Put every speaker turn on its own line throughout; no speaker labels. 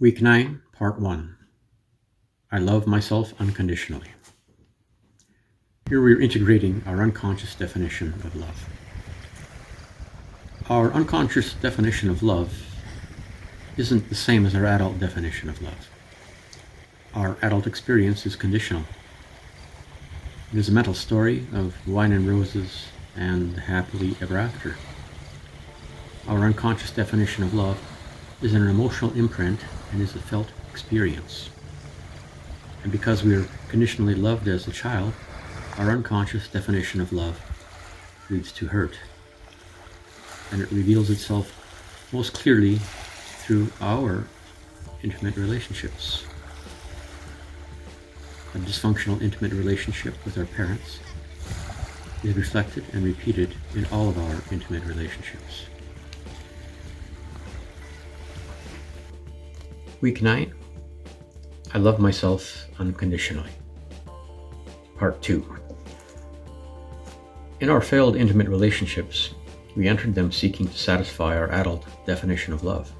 Week 9, Part 1. I love myself unconditionally. Here we are integrating our unconscious definition of love. Our unconscious definition of love isn't the same as our adult definition of love. Our adult experience is conditional. It is a mental story of wine and roses and happily ever after. Our unconscious definition of love is an emotional imprint and is a felt experience. And because we are conditionally loved as a child, our unconscious definition of love leads to hurt. And it reveals itself most clearly through our intimate relationships. A dysfunctional intimate relationship with our parents is reflected and repeated in all of our intimate relationships. Week 9, I love myself unconditionally. Part 2. In our failed intimate relationships, we entered them seeking to satisfy our adult definition of love.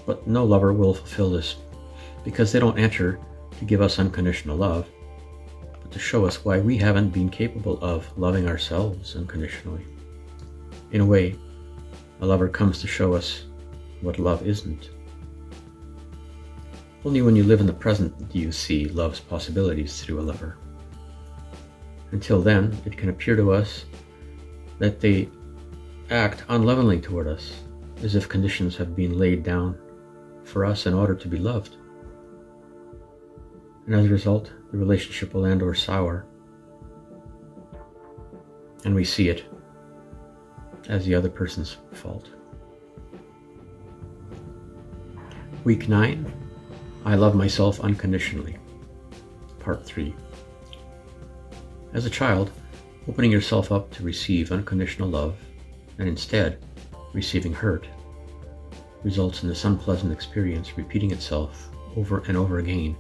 But no lover will fulfill this because they don't enter to give us unconditional love, but to show us why we haven't been capable of loving ourselves unconditionally. In a way, a lover comes to show us what love isn't. Only when you live in the present do you see love's possibilities through a lover. Until then, it can appear to us that they act unlovingly toward us, as if conditions have been laid down for us in order to be loved. And as a result, the relationship will end or sour, and we see it as the other person's fault. Week 9, I love myself unconditionally. Part 3. As a child, opening yourself up to receive unconditional love, and instead receiving hurt, results in this unpleasant experience repeating itself over and over again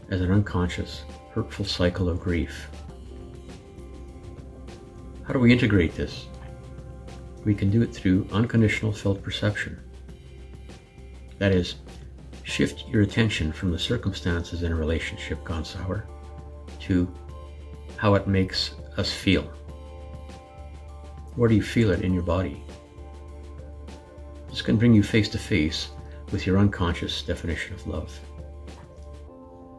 as an unconscious, hurtful cycle of grief. How do we integrate this? We can do it through unconditional felt perception. That is, shift your attention from the circumstances in a relationship gone sour to how it makes us feel. Where do you feel it in your body? This can bring you face to face with your unconscious definition of love.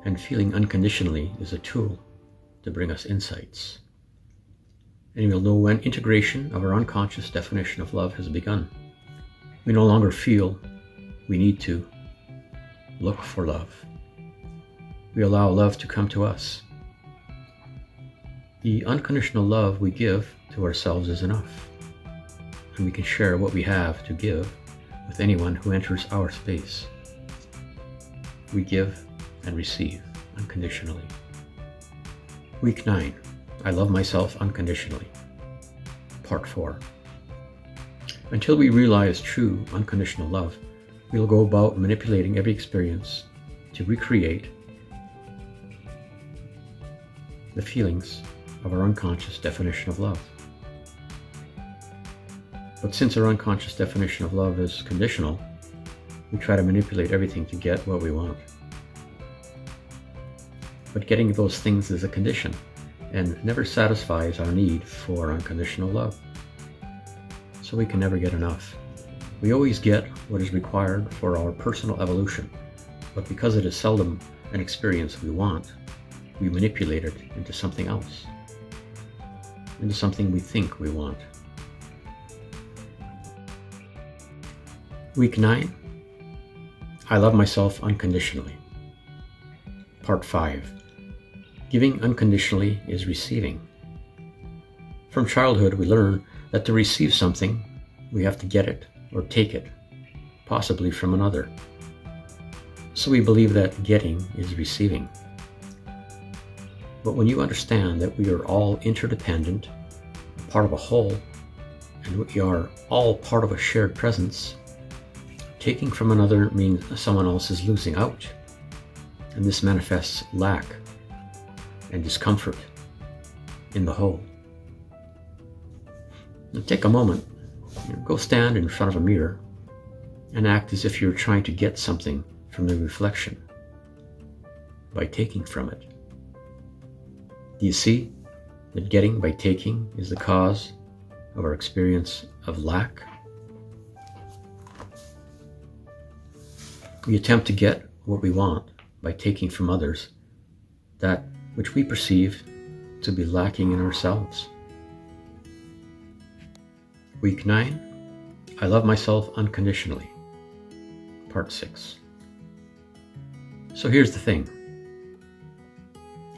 And feeling unconditionally is a tool to bring us insights. And we'll know when integration of our unconscious definition of love has begun. We no longer feel we need to look for love. We allow love to come to us. The unconditional love we give to ourselves is enough, and we can share what we have to give with anyone who enters our space. We give and receive unconditionally. Week 9, I love myself unconditionally. Part 4. Until we realize true unconditional love, we'll go about manipulating every experience to recreate the feelings of our unconscious definition of love. But since our unconscious definition of love is conditional, we try to manipulate everything to get what we want. But getting those things is a condition and never satisfies our need for unconditional love. So we can never get enough. We always get what is required for our personal evolution, but because it is seldom an experience we want, we manipulate it into something else, into something we think we want. Week 9, I love myself unconditionally. Part 5. Giving unconditionally is receiving. From childhood, we learn that to receive something, we have to get it or take it, possibly from another. So we believe that getting is receiving. But when you understand that we are all interdependent, part of a whole, and we are all part of a shared presence, taking from another means someone else is losing out, and this manifests lack and discomfort in the whole. Now take a moment, go stand in front of a mirror and act as if you're trying to get something from the reflection by taking from it. Do you see that getting by taking is the cause of our experience of lack? We attempt to get what we want by taking from others that which we perceive to be lacking in ourselves. Week 9, I Love Myself Unconditionally, Part 6. So here's the thing.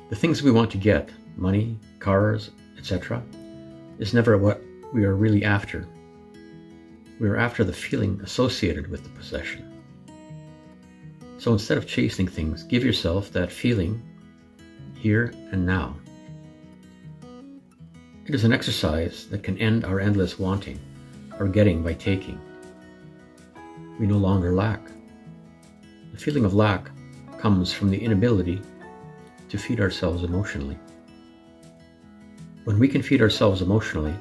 The things we want to get, money, cars, etc., is never what we are really after. We are after the feeling associated with the possession. So instead of chasing things, give yourself that feeling here and now. It is an exercise that can end our endless wanting or getting by taking. We no longer lack. The feeling of lack comes from the inability to feed ourselves emotionally. When we can feed ourselves emotionally,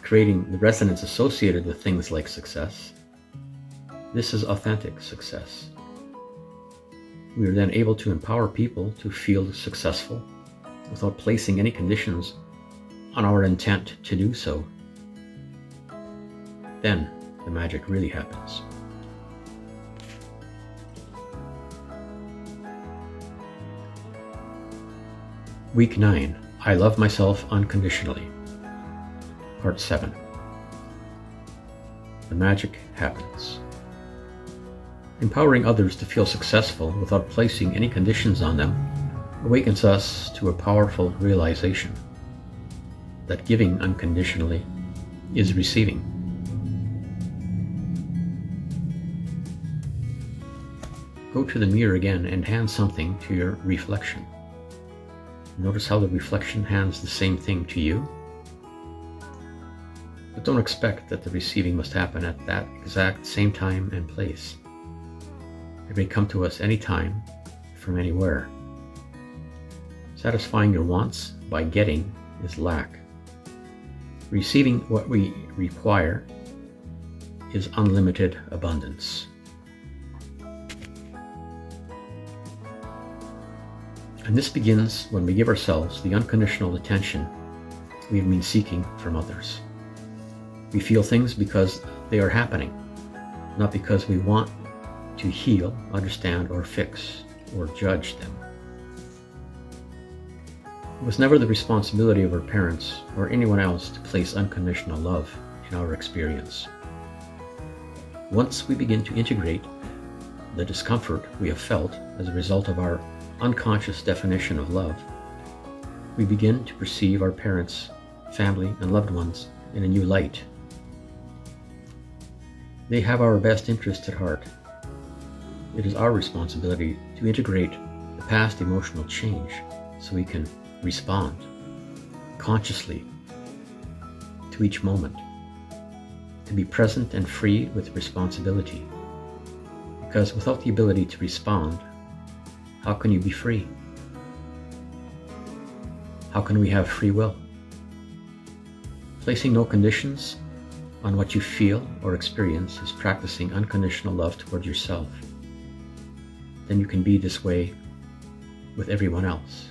creating the resonance associated with things like success, this is authentic success. We are then able to empower people to feel successful without placing any conditions on our intent to do so. Then the magic really happens. Week 9, I Love Myself Unconditionally, Part 7. The magic happens. Empowering others to feel successful without placing any conditions on them awakens us to a powerful realization that giving unconditionally is receiving. Go to the mirror again and hand something to your reflection. Notice how the reflection hands the same thing to you. But don't expect that the receiving must happen at that exact same time and place. It may come to us anytime, from anywhere. Satisfying your wants by getting is lack. Receiving what we require is unlimited abundance. And this begins when we give ourselves the unconditional attention we have been seeking from others. We feel things because they are happening, not because we want to heal, understand, or fix, or judge them. It was never the responsibility of our parents or anyone else to place unconditional love in our experience. Once we begin to integrate the discomfort we have felt as a result of our unconscious definition of love, we begin to perceive our parents, family, and loved ones in a new light. They have our best interest at heart. It is our responsibility to integrate the past emotional change so we can respond consciously to each moment, to be present and free with responsibility. Because without the ability to respond, how can you be free? How can we have free will? Placing no conditions on what you feel or experience is practicing unconditional love toward yourself. Then you can be this way with everyone else.